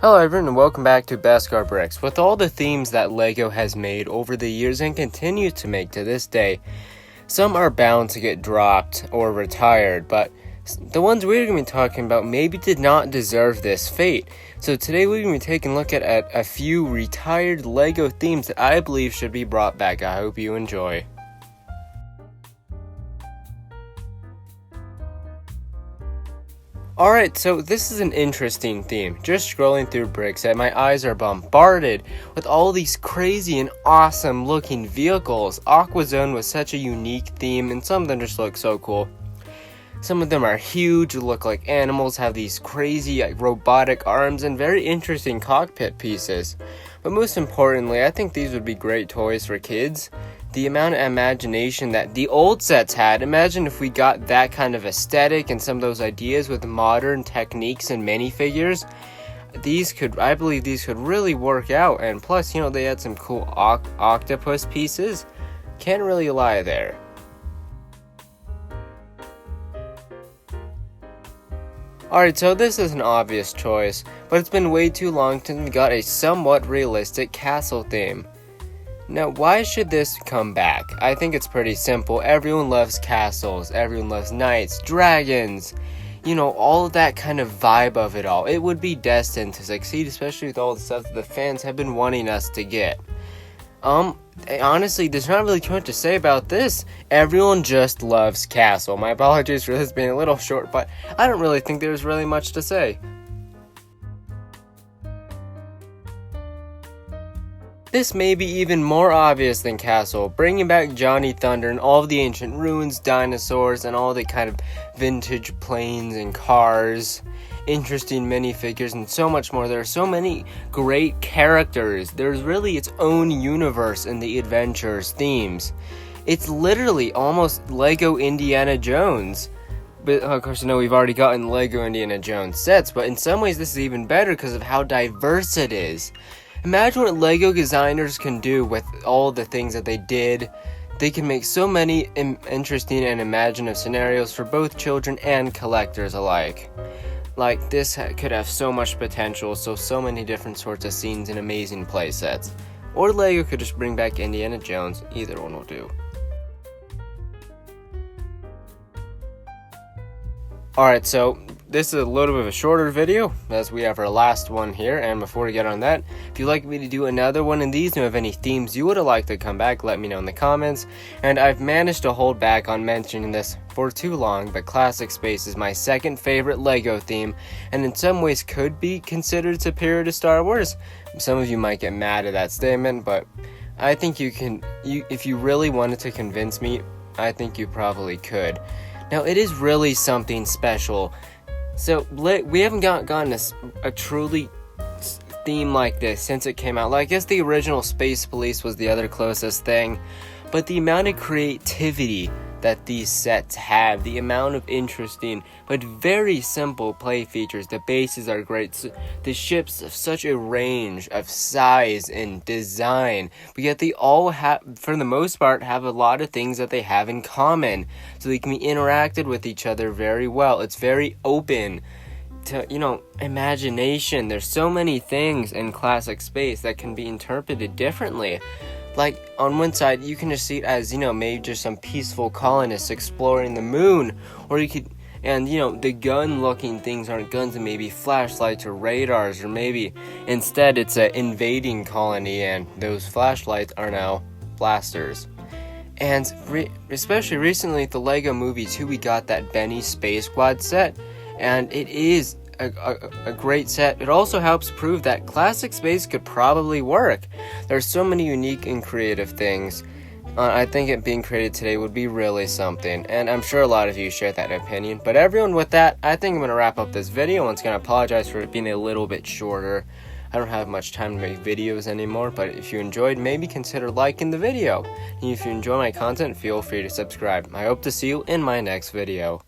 Hello everyone and welcome back to Beskar Bricks. With all the themes that LEGO has made over the years and continues to make to this day, some are bound to get dropped or retired, but the ones we're going to be talking about maybe did not deserve this fate. So today we're going to be taking a look at a few retired LEGO themes that I believe should be brought back. I hope you enjoy. Alright, so this is an interesting theme. Just scrolling through bricks and my eyes are bombarded with all these crazy and awesome looking vehicles. Aquazone was such a unique theme and some of them just look so cool. Some of them are huge, look like animals, have these crazy robotic arms and very interesting cockpit pieces. But most importantly, I think these would be great toys for kids. The amount of imagination that the old sets had, imagine if we got that kind of aesthetic and some of those ideas with modern techniques and minifigures. I believe these could really work out, and plus, they had some cool octopus pieces. Can't really lie there. Alright, so this is an obvious choice, but it's been way too long since we got a somewhat realistic castle theme. Now, why should this come back? I think it's pretty simple. Everyone loves castles, everyone loves knights, dragons, all of that kind of vibe of it all. It would be destined to succeed, especially with all the stuff that the fans have been wanting us to get. Honestly, there's not really too much to say about this. Everyone just loves castle. My apologies for this being a little short, but I don't really think there's really much to say. This may be even more obvious than Castle, bringing back Johnny Thunder and all of the ancient ruins, dinosaurs, and all the kind of vintage planes and cars, interesting minifigures, and so much more. There are so many great characters. There's really its own universe in the adventures themes. It's literally almost LEGO Indiana Jones. But of course, we've already gotten LEGO Indiana Jones sets, but in some ways this is even better because of how diverse it is. Imagine what LEGO designers can do with all the things that they did. They can make so many interesting and imaginative scenarios for both children and collectors alike. Like, this could have so much potential, so many different sorts of scenes and amazing playsets. Or LEGO could just bring back Indiana Jones. Either one will do. Alright, so this is a little bit of a shorter video, as we have our last one here, and before we get on that, if you'd like me to do another one in these, and have any themes you would have liked to come back, let me know in the comments. And I've managed to hold back on mentioning this for too long, but Classic Space is my second favorite LEGO theme, and in some ways could be considered superior to Star Wars. Some of you might get mad at that statement, but I think if you really wanted to convince me, I think you probably could. Now, it is really something special. So, we haven't gotten a truly theme like this since it came out. I guess the original Space Police was the other closest thing. But the amount of creativity that these sets have, the amount of interesting but very simple play features, the bases are great, the ships have such a range of size and design, but yet they all have, for the most part, have a lot of things that they have in common, so they can be interacted with each other very well. It's very open to, imagination. There's so many things in Classic Space that can be interpreted differently. Like, on one side, you can just see it as, maybe just some peaceful colonists exploring the moon. Or you could, and, the gun-looking things aren't guns and maybe flashlights or radars. Or maybe, instead, it's an invading colony and those flashlights are now blasters. And especially recently with the LEGO Movie 2, we got that Benny Space Squad set. And it is a great set. It also helps prove that Classic Space could probably work. There's so many unique and creative things. I think it being created today would be really something, and I'm sure a lot of you share that opinion. But everyone, with that, I think I'm going to wrap up this video. Once again, I apologize for it being a little bit shorter. I don't have much time to make videos anymore, but if you enjoyed, maybe consider liking the video. And if you enjoy my content, feel free to subscribe. I hope to see you in my next video.